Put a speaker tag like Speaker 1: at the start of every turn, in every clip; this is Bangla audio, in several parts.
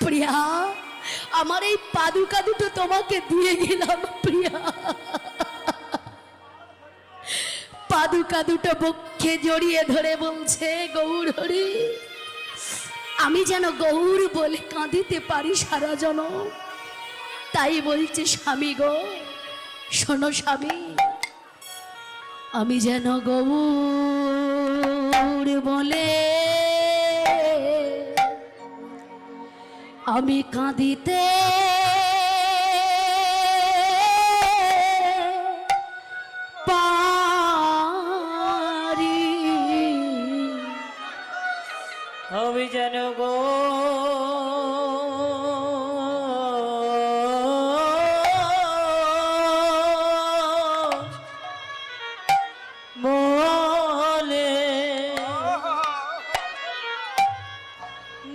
Speaker 1: প্রিয়া, আমার এই পাদুকা দুটো তোমাকে দিয়ে গেলাম প্রিয়া। পাদুকা দুটো বক্ষে জড়িয়ে ধরে বলছে গৌর হরি, আমি যেন গৌর বলে কাঁদিতে পারি সারা জনম। তাই বলছে স্বামী গো শোনো স্বামী, আমি যেন গৌর বলে আমি কাঁদিতে পারি।
Speaker 2: আমি যেন গো বলে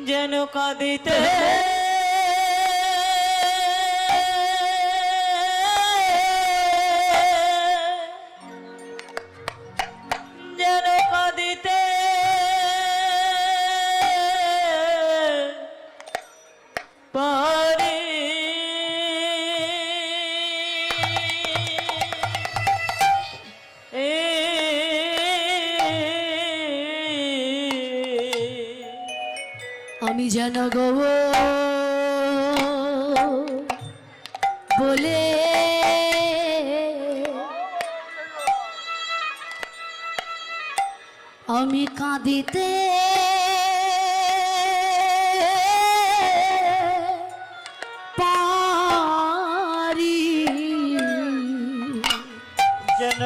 Speaker 2: যেন কাঁদিতে যেন কাঁদিতে পারি।
Speaker 1: আমি যেন গৌর বলে আমি কাঁদিতে পারি।
Speaker 2: যেন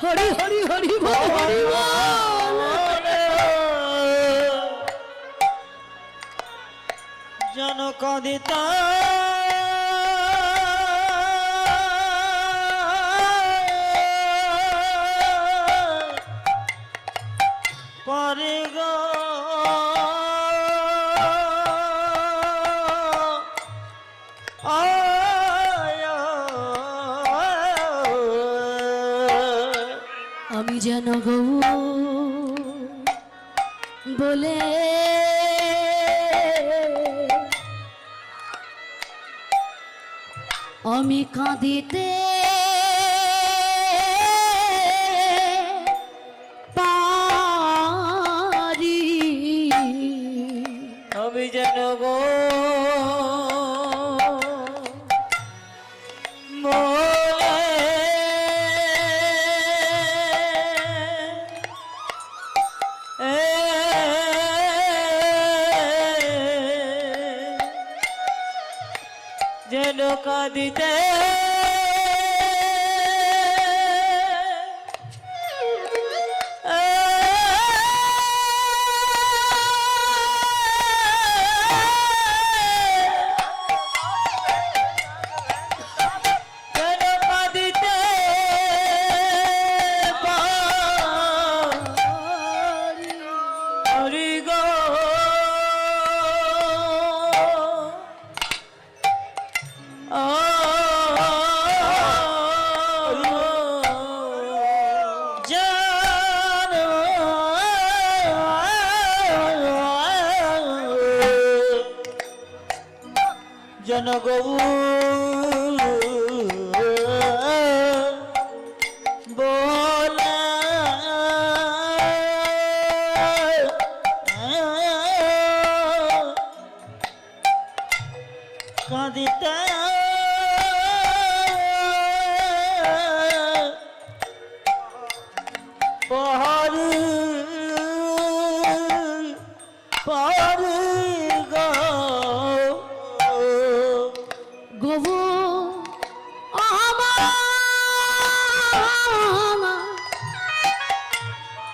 Speaker 1: হরি হরি হরি বল হরি বল।
Speaker 2: যেন কাঁদিতা পারে গো
Speaker 1: আমি যেন গৌর বলে আমি কাঁদিতে পারি।
Speaker 2: আমি যেন গো যেন কাঁদিতে যেন কাঁদিতে পারি গো যেন বলা কাঁদিতে পারি পারি গো
Speaker 1: গবু আমার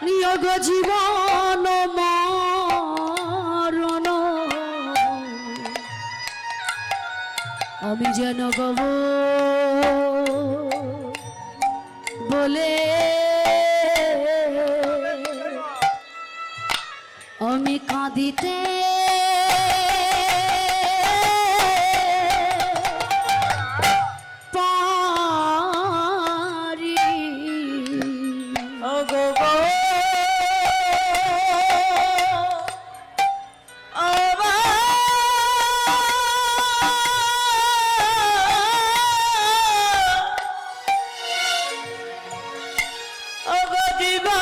Speaker 1: নিয়োগ জীবন মরণ আমি যেন গবু বলে আমি কাঁদিতে
Speaker 2: গো জীবন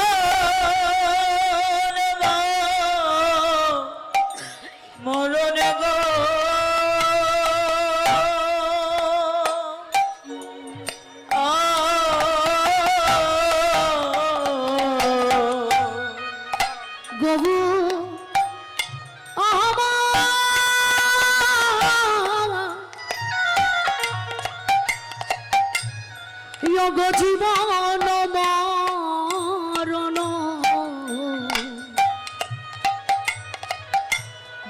Speaker 2: মরণ গো
Speaker 1: গবু গো জীবন মরণ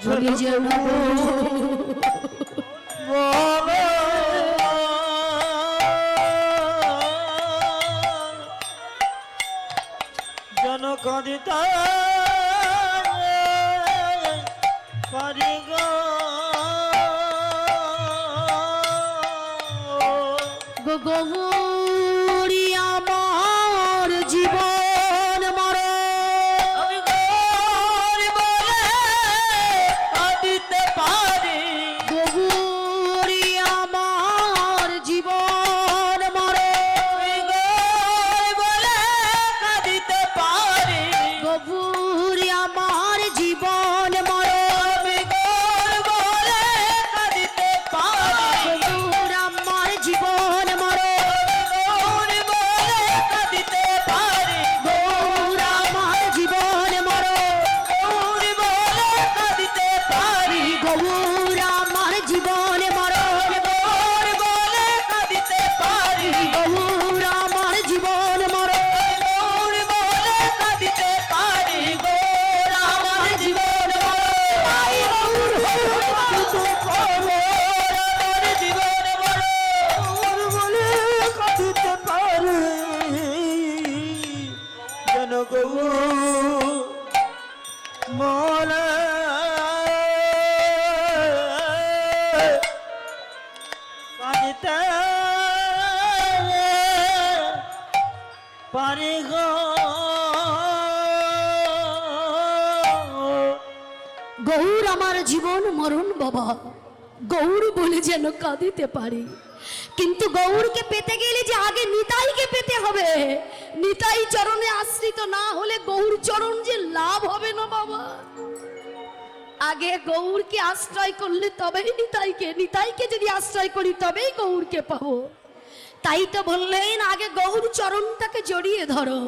Speaker 1: ঝুলি যেন
Speaker 2: জনক দিতা পারি গো
Speaker 1: গৌরী আমার জীবন মরণ
Speaker 2: দিতে পারি
Speaker 1: গৌরী আমার জীবন মরণ
Speaker 2: বলে দিতে পারি
Speaker 1: গৌরী আমার জীবন মরণ
Speaker 2: বলে দিতে পারি
Speaker 1: গৌর আমার জীবন মরণ
Speaker 2: বলে দিতে পারি
Speaker 1: গৌর আমার জীবন মরণ
Speaker 2: বলে দিতে পারি
Speaker 1: গৌর আমার জীবন মরণ
Speaker 2: বলে দিতে পারি
Speaker 1: গৌর আমার জীবন মরণ
Speaker 2: বলে দিতে পারি
Speaker 1: গৌর আমার জীবন
Speaker 2: মনে কাঁদিতে পারি গো
Speaker 1: গৌর আমার জীবন মরণ বাবা গৌর বলে যেন কাঁদিতে পারি কিন্তু গৌরকে পেতে গেলে যে আগে নিতাইকে পেতে হবে নিতাই চরণে আশ্রিত না হলে গৌর চরণ যে লাভ হবে না বাবা আগে গৌরকে আশ্রয় করলে তবেই নিতাইকে যদি আশ্রয় করি তবেই গৌরকে পাবো তাই তো বললেন আগে গৌর চরণটাকে জড়িয়ে ধরো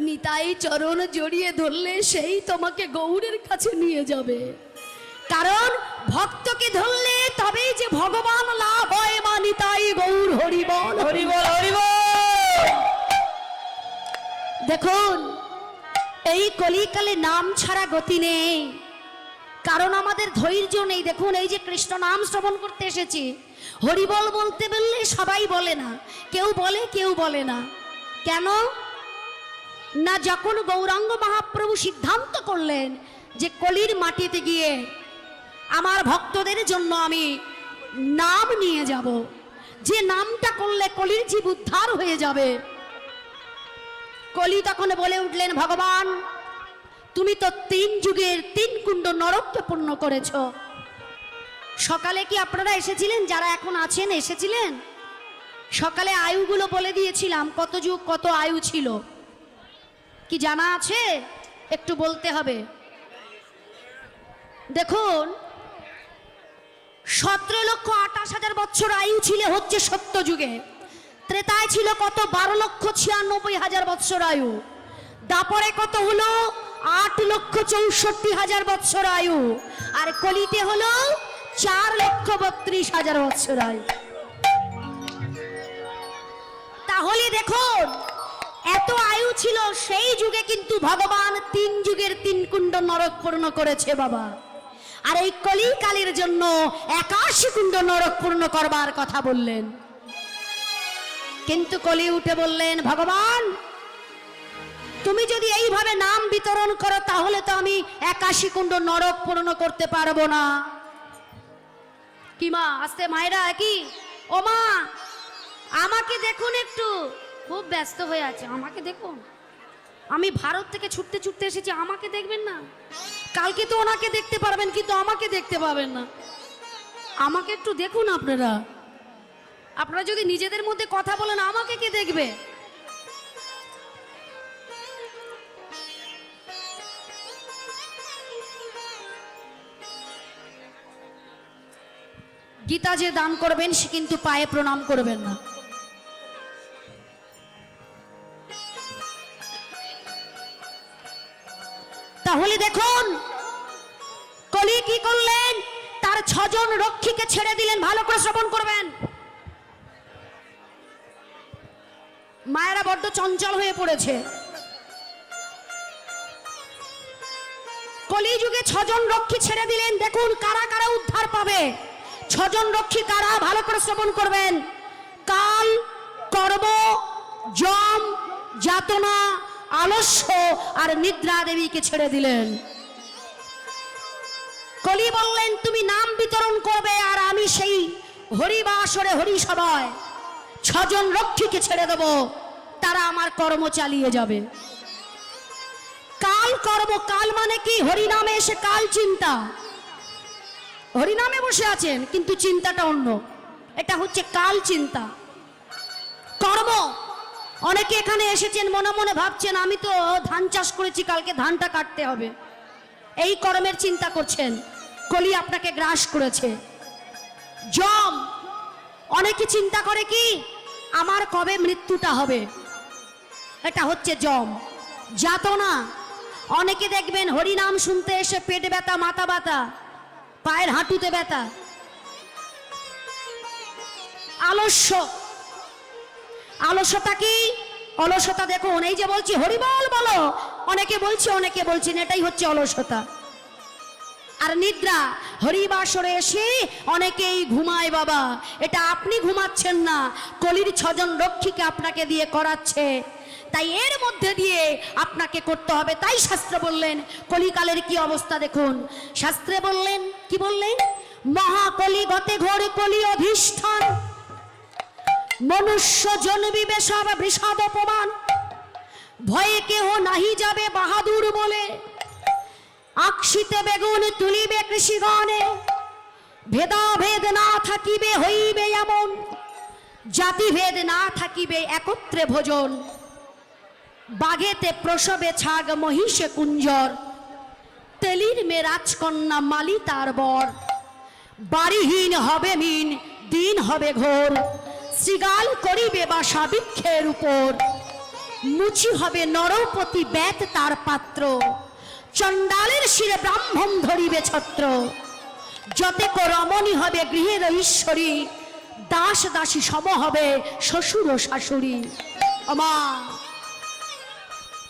Speaker 1: নিতাই চরণ জড়িয়ে ধরলে সেই তোমাকে গৌরের কাছে নিয়ে যাবে কারণ ভক্তকে ধরলে তবেই যে ভগবান লাভ হয় মা নিতাই গৌর হরিবল
Speaker 2: হরিবল হরিবল
Speaker 1: দেখুন এই কলিকালে নাম ছাড়া গতি নেই কারণ আমাদের ধৈর্য নেই দেখুন এই যে কৃষ্ণ নাম শ্রবণ করতে এসেছি হরিবল বলতে বললে সবাই বলে না কেউ বলে কেউ বলে না কেন না যখন গৌরাঙ্গ মহাপ্রভু সিদ্ধান্ত করলেন যে কলির মাটিতে গিয়ে আমার ভক্তদের জন্য আমি নাম নিয়ে যাব যে নামটা করলে কলির জীব উদ্ধার হয়ে যাবে কলি তখন বলে উঠলেন ভগবান তুমি তো 3 যুগের 3 কুণ্ড নরককে পূর্ণ করেছ সকালে কি আপনারা এসেছিলেন যারা এখন আছেন এসেছিলেন সকালে আয়ুগুলো বলে দিয়েছিলাম কত যুগ কত আয়ু ছিল কি জানা আছে একটু বলতে হবে দেখুন 17,28,000 বছর আয়ু ছিল হচ্ছে সত্য যুগে ত্রেতায় ছিল কত 12,96,000 বছর আয়ু দাপরে কত হলো 8,64,000 বছর আয়ু আর কলিতে হলো 4,32,000 বছর আয়ু তাহলে দেখুন এত আয়ু ছিল সেই যুগে কিন্তু ভগবান 3 যুগের 3 কুণ্ড নরক পূর্ণ করেছে বাবা আর এই কলিকালের জন্য 81 কুণ্ড নরক পূর্ণ করবার কথা বললেন কিন্তু কলি উঠে বললেন ভগবান তুমি যদি এইভাবে নাম বিতরণ করো তাহলে তো আমি 81 কুণ্ড নরক পূর্ণ করতে পারবো না কি মা আস্তে মায়েরা কি ও মা আমাকে দেখুন একটু খুব ব্যস্ত হয়ে আছে আমাকে দেখুন আমি ভারত থেকে ছুটতে ছুটতে এসেছি আমাকে দেখবেন না কালকে তো ওনাকে দেখতে পারবেন কিন্তু আমাকে দেখতে পাবেন না আমাকে একটু দেখুন আপনারা আপনারা যদি নিজেদের মধ্যে কথা বলেন আমাকে কে দেখবে? গীতা যে দান করবেন সে কিন্তু পায়ে প্রণাম করবেন না। তাহলে দেখুন কলি কি করলেন, তার 6 জন রক্ষীকে ছেড়ে দিলেন। ভালো করে শ্রবণ করবেন। মায়েরা বড্ড চঞ্চল হয়ে পড়েছে। কলিযুগে 6 জন রক্ষী ছেড়ে দিলেন। দেখুন কারা কারা উদ্ধার পাবে। 6 জন রক্ষী কারা, ভালো করে শ্রবণ করবেন। কাল, কর্ম, যম, যাতনা, আলস্য আর নিদ্রা দেবীকে ছেড়ে দিলেন। কলি বললেন তুমি নাম বিতরণ করবে আর আমি সেই হরিবাসরে হরিসভায় 6 জন রক্ষীকে ছেড়ে দেব, তারা আমার কর্ম চালিয়ে যাবে। কাল কর্ম, কাল মানে কি? হরিনামে এসে কাল চিন্তা। হরিনামে বসে আছেন কিন্তু চিন্তাটা অন্য, এটা হচ্ছে কাল চিন্তা। কর্ম, অনেকে এখানে এসেছেন মনে মনে ভাবছেন আমি তো ধান চাষ করেছি, কালকে ধানটা কাটতে হবে, এই কর্মের চিন্তা করছেন। কলি আপনাকে গ্রাস করেছে। যম, অনেকে চিন্তা করে কি আমার কবে মৃত্যুটা হবে, এটা হচ্ছে যম। যাতনা, অনেকে দেখবেন হরিনাম শুনতে এসে পেট ব্যথা, মাথা ব্যথা, পায়ের হাঁটুতে ব্যথা। আলস্য, আলস্যতা কি? অলসতা দেখুন, এই যে বলছি হরিবল বলো, অনেকে বলছে অনেকে বলছেন, এটাই হচ্ছে অলসতা। আর নিদ্রা, হরিবাসরে এসে অনেকেই ঘুমায় বাবা, এটা আপনি ঘুমাচ্ছেন না, কলির 6 জন রক্ষীকে আপনাকে দিয়ে করাচ্ছে, তাই এর মধ্যে দিয়ে আপনাকে করতে হবে। তাই শাস্ত্র বললেন কলিকালের কি অবস্থা দেখুন। শাস্ত্রে বললেন কি বললেন? মহাকলি গতে ঘোর কলি অধিষ্ঠান, মনুষ্য জন্মিবে সব বৃষাদ অপমান, ভয়ে কেহ নাহি যাবে বাহাদুর বলে, আকশিতে বেগুন তুলিবে কৃষিগণে, ভেদাভেদ না থাকিবে হইবে এমন, জাতিভেদ না থাকিবে একত্রে ভোজন, বাঘেতে প্রসবে ছাগ মহিষে কুঞ্জর, তেলির মে রাজকন্যা মালি তার বর, বাড়িহীন হবে মিন দিন হবে ঘোর, শৃগাল করিবে বাসা বৃক্ষের উপর, মুচি হবে নরপতি ব্যাত তার পাত্র, চণ্ডালের শিরে ব্রাহ্মণ ধরিবে ছত্র, যতেক রমণী হবে গৃহের ঈশ্বরী, দাস দাসী সম হবে শ্বশুর ও শাশুড়ি। আমা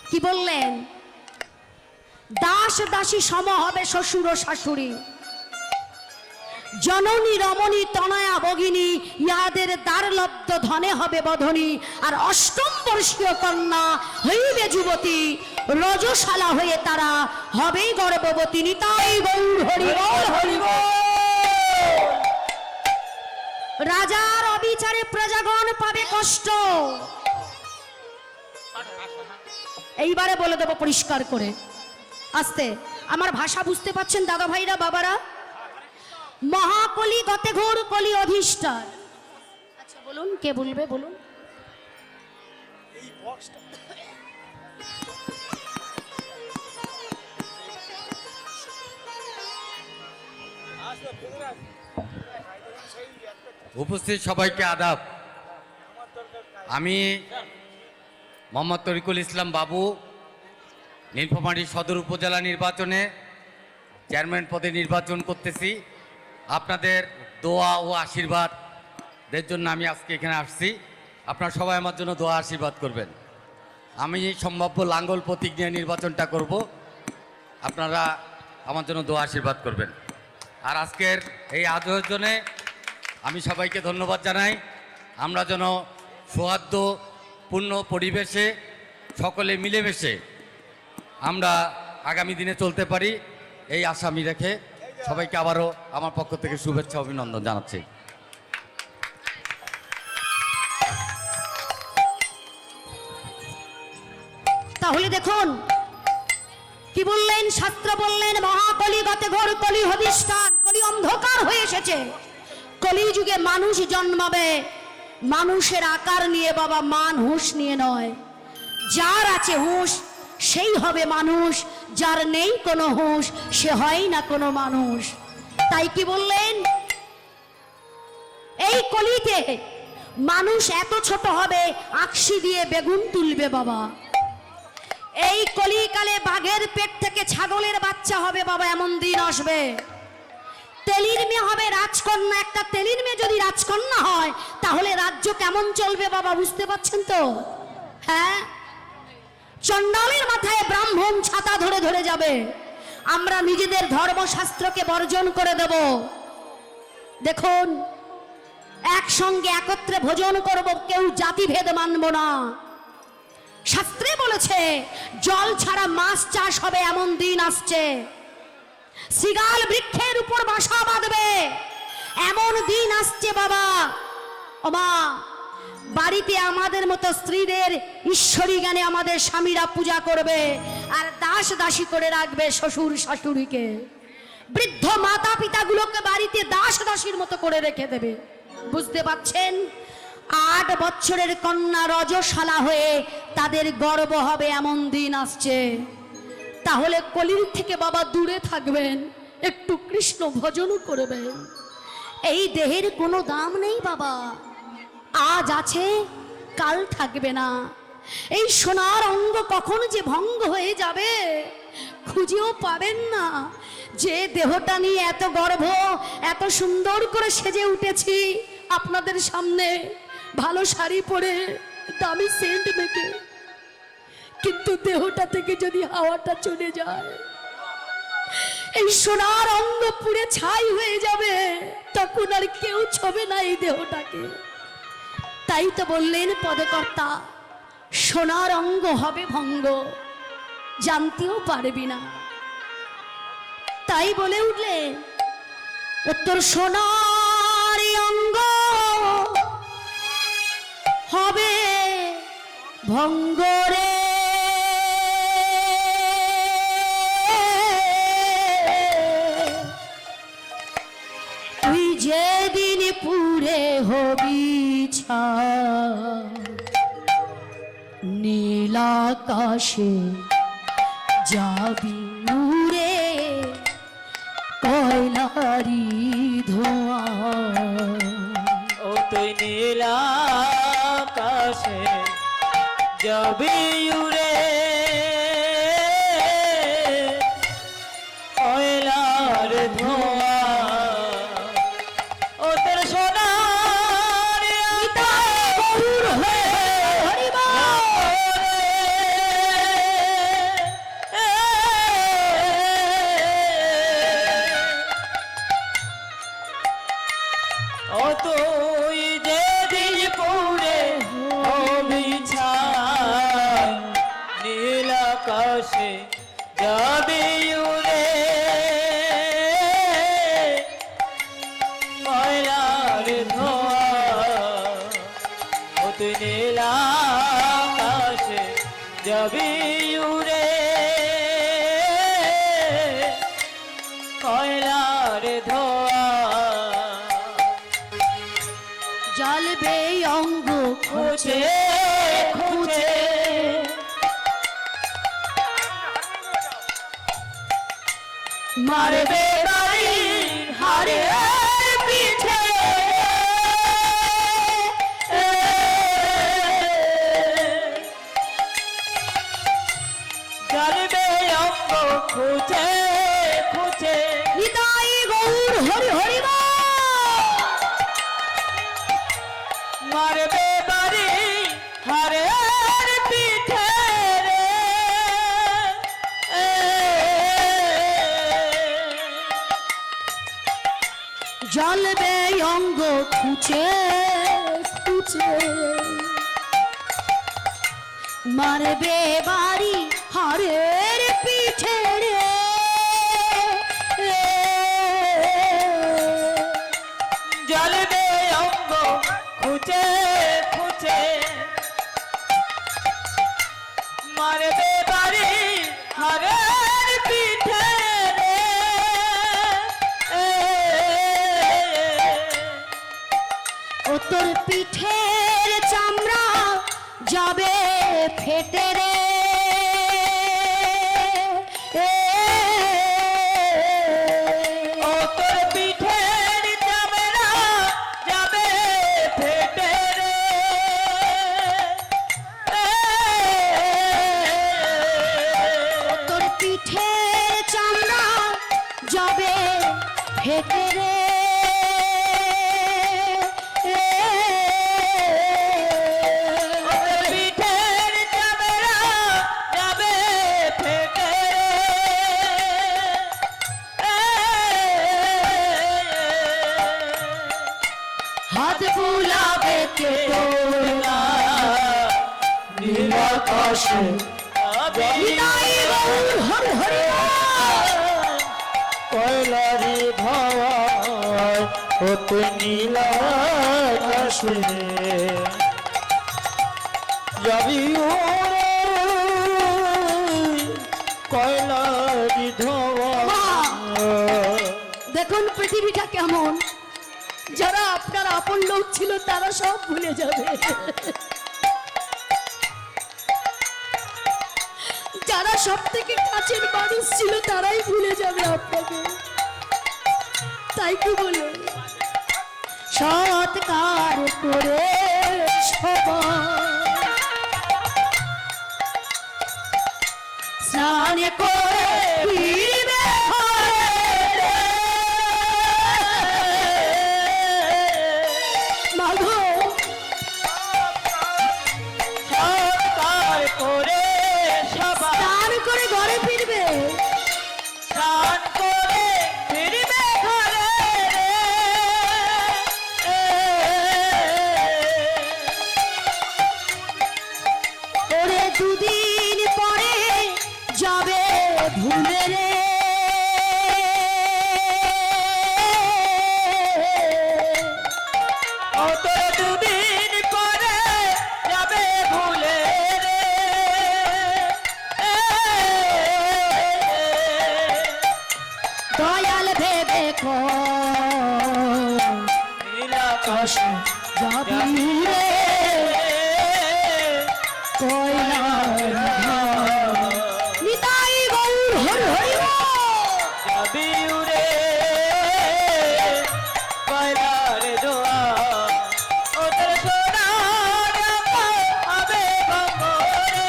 Speaker 1: কি বললেন? দাস দাসী সম হবে শ্বশুর ও শাশুড়ি। জননী রমণী তনয়া ভগিনী, ইহাদের দ্বারলব্ধ ধনে হবে বধনী, আর 8ম বর্ষীয় কন্যা হইবে যুবতী, রজশালা হয়ে তারা হবে গর্ভবতী। নিতাই গৌর হরি বল হরি বল। রাজার অবিচারে প্রজাগণ পাবে কষ্ট। এইবারে বলে দেব পরিষ্কার করে, আস্তে। আমার ভাষা বুঝতে পাচ্ছেন দাদা ভাইরা বাবারা? মহাকলি গতে ঘোর কলি অধিষ্ঠান। আচ্ছা বলুন, কে বলবে বলুন?
Speaker 3: উপস্থিত সবাইকে আদাব। আমি মোহাম্মদ তরিকুল ইসলাম বাবু, নীলফামারী সদর উপজেলা নির্বাচনে চেয়ারম্যান পদে নির্বাচন করতেছি। আপনাদের দোয়া ও আশীর্বাদের জন্য আমি আজকে এখানে আসছি। আপনারা সবাই আমার জন্য দোয়া আশীর্বাদ করবেন। আমি সম্ভাব্য লাঙ্গল প্রতীক নিয়ে নির্বাচনটা করব, আপনারা আমার জন্য দোয়া আশীর্বাদ করবেন। আর আজকের এই আয়োজনে আমি সবাইকে ধন্যবাদ জানাই। আমরা যেন সৌহার্দ্যপূর্ণ পরিবেশে সকলে মিলেমিশে আমরা আগামী দিনে চলতে পারি, এই আশা আমি রেখে সবাইকে আবারও আমার পক্ষ থেকে শুভেচ্ছা অভিনন্দন জানাচ্ছি।
Speaker 1: তাহলে দেখুন কি বললেন, শাস্ত্র বললেন মহাকলি গতে ঘোর কলি অধিষ্ঠান। কলি অন্ধকার হয়ে এসেছে, কলি যুগে মানুষ জন্মাবে মানুষের আকার নিয়ে বাবা, মান হুঁশ নিয়ে নয়। যার আছে হুঁশ সেই হবে মানুষ, যার নেই কোনো হুঁশ সে হয় না কোনো মানুষ। তাই কি বললেন, এই কলিতে মানুষ এত ছোট হবে আকশি দিয়ে বেগুন তুলবে বাবা। এই কলিকালে বাঘের পেট থেকে ছাগলের বাচ্চা হবে বাবা, এমন দিন আসবে। তেলির মেয়ে হবে রাজকন্যা, একটা তেলির মেয়ে যদি রাজকন্যা হয় তাহলে রাজ্য কেমন চলবে বাবা, বুঝতে পারছেন তো? হ্যাঁ, চণ্ডালের মাথায় ব্রাহ্মণ ছাতা ধরে ধরে যাবে। আমরা নিজেদের ধর্মশাস্ত্রকে বর্জন করে দেব। দেখুন, একসঙ্গে একত্রে ভোজন করব, কেউ জাতিভেদ মানব না। শাস্ত্রে বলেছে জল ছাড়া মাছ চাষ হবে, এমন দিন আসছে। শ্রীগাল বৃক্ষের উপর বাসা বাঁধবে, এমন দিন আসছে বাবা। ওমা, বাড়িতে আমাদের মতো স্ত্রীদের ঈশ্বরী জ্ঞানে আমাদের স্বামীরা পূজা করবে, আর দাস দাসী করে রাখবে শ্বশুর শাশুড়িকে। বৃদ্ধ মাতা পিতাগুলোকে বাড়িতে দাস দাসীর মতো করে রেখে দেবে। বুঝতে পাচ্ছেন? 8 বছরের কন্যা রজশালা হয়ে তাদের গর্ব হবে, এমন দিন আসছে। তাহলে কলির থেকে বাবা দূরে থাকবেন, একটু কৃষ্ণ ভজন করবেন। এই দেহের কোনো দাম নেই বাবা, আজ আছে কাল থাকবে না। এই সোনার অঙ্গ কখন যে ভঙ্গ হয়ে যাবে খুঁজেও পাবেন না। যে দেহটা নিয়ে এত গর্ব, এত সুন্দর করে সেজে উঠেছি আপনাদের সামনে, ভালো শাড়ি পরে, দামি সেন্ট মেখে, কিন্তু দেহটা থেকে যদি হাওয়াটা চলে যায়, এই সোনার অঙ্গ পুড়ে ছাই হয়ে যাবে, তখন আর কেউ ছবে না এই দেহটাকে। তাই তো বললেন পদকর্তা, সোনার অঙ্গ হবে ভঙ্গ, জানতেও পারবি না। তাই বলে উঠলে তোর সোনার অঙ্গ হবে ভঙ্গ রে, তুই যেদিন পুরে হবি নীল আকাশে যাবি উড়ে, কয়লারি ধোঁয়া।
Speaker 2: ও তুই নীল আকাশে যাবি উড়ে, কয়লার ধোঁয়া। ও তোর সোনার
Speaker 1: গরুর হয়ে
Speaker 2: ও তুই যেদিন পুরে হবি ছাই, নীল আকাশে যাবি উড়ে, কয়লার ধোঁয়া। ও তুই নীল আকাশে যাবি উড়ে, কয়লার ধোঁয়া।
Speaker 1: জ্বলবে অঙ্গ
Speaker 2: খুঁজে খুঁজে মারবে বাড়ি হারে পিঠে, জ্বলবে অঙ্গ খুঁজে খুঁজে।
Speaker 1: নিতাই গৌর হরি হরি বল।
Speaker 2: মারবে বাড়ি হারে পিঠে রে,
Speaker 1: জ্বলবে অঙ্গ খুঁজে খুঁজে, মারবে বাড়ি হারের পিঠে রে।
Speaker 2: জ্বলবে অঙ্গ খুঁজে খুঁজে, মারবে বাড়ি হারের পিঠে রে।
Speaker 1: ও তোর পিঠের চামড়া যাবে ফেটে রে
Speaker 2: ও তোর পিঠের চামড়া যাবে ফেটে রে
Speaker 1: তোর পিঠের চামড়া যাবে ফেটে রে
Speaker 2: ও তোর পিঠের চামড়া যাবে ফেটে
Speaker 1: হাত বুলাবে কে তোরা
Speaker 2: নীলাকাশে
Speaker 1: নিতাই গৌর হরি হরি
Speaker 2: কয়লারি ধাওয়ায় হত নীলাকাশে যাবি ওরে কয়লারি ধাওয়ায়
Speaker 1: দেখুন পৃথিবীটা কেমন, যারা আপনার আপন লোক ছিল তারা সব ভুলে যাবে, যারা সব থেকে কাছের মানুষ ছিল তারাই ভুলে যাবে আপনাকে। তাই কি বলে সৎকার করে সবাই স্নান করে ফিরবে ঘরে। মাগো
Speaker 2: সৎকার করে সবাই
Speaker 1: স্নান করে ঘরে ফিরবে,
Speaker 2: স্নান করে ফিরবে ঘরে
Speaker 1: ওরে দুদিন পরে যাবে ভুলে রে।
Speaker 2: ও তোর দুদিন পরে যাবে ভুলে রে
Speaker 1: দয়াল ভেবে
Speaker 2: নীলাকাশ
Speaker 1: যাবি রে কয়লার ঘর। নিতাই গৌর হরি হরি বল।
Speaker 2: যাবি উড়ে কয়লার দোয়া ও তোর সোনার হবে ভঙ্গরে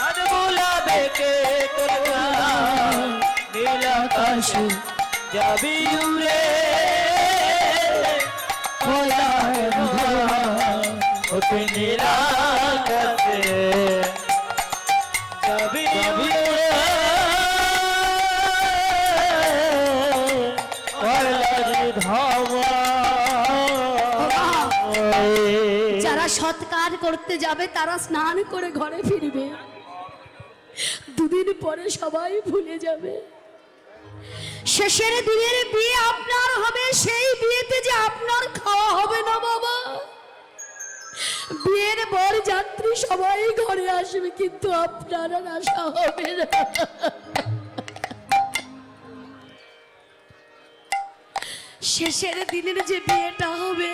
Speaker 2: আজ বুলাবে কে তোর নীলাকাশ যাবি উড়ে কয়লার দোয়া ও তুই নীলাকাশে যাবি উড়ে কয়লার ধাওয়া
Speaker 1: যারা সৎকার করতে যাবে তারা স্নান করে ঘরে ফিরবে, দুদিন পরে সবাই ভুলে যাবে। শেষের দিনের বিয়ে আপনার হবে, সেই বিয়েতে যে আপনার খাওয়া হবে না বাবা। বিয়ের বর যাত্রী সবাই ঘরে আসবে, কিন্তু আপনার আর আসা হবে না। শেষের দিনের যে বিয়েটা হবে